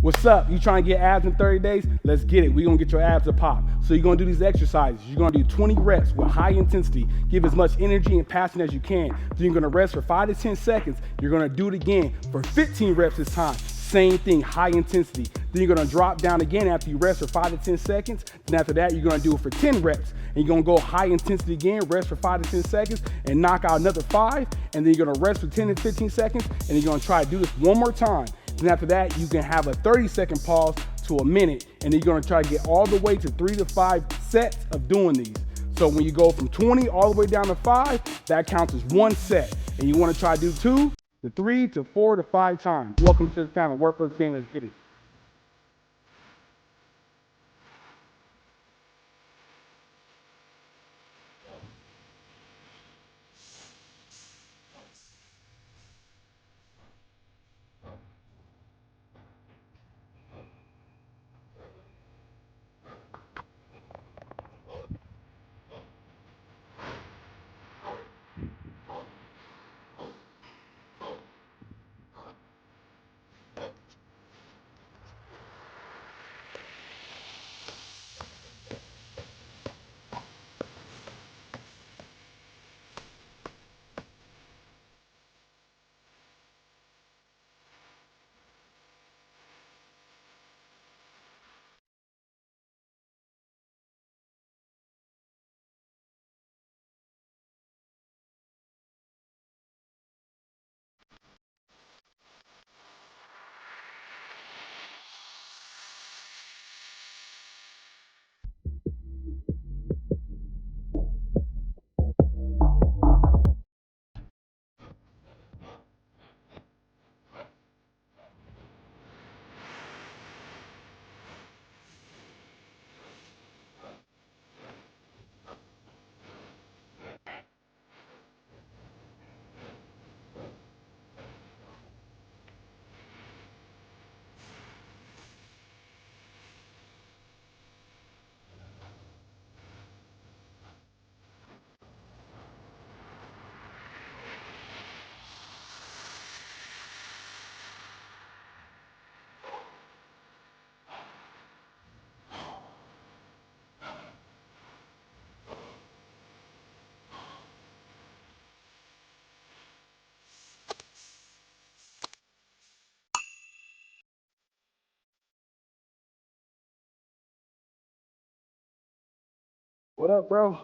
What's up? You trying to get abs in 30 days? Let's get it. We're gonna get your abs to pop. So you're gonna do these exercises. You're gonna do 20 reps with high intensity. Give as much energy and passion as you can. Then you're gonna rest for 5 to 10 seconds. You're gonna do it again for 15 reps this time. Same thing, high intensity. Then you're gonna drop down again after you rest for 5 to 10 seconds. Then after that, you're gonna do it for 10 reps. And you're gonna go high intensity again, rest for 5 to 10 seconds, and knock out another 5. And then you're gonna rest for 10 to 15 seconds, and you're gonna try to do this one more time. Then after that, you can have a 30-second pause to a minute, and then you're gonna try to get all the way to 3 to 5 sets of doing these. So when you go from 20 all the way down to 5, that counts as one set. And you wanna try to do 2 to 3 to 4 to 5 times. Welcome to the channel, Workforce Game, let's get it. What up, bro?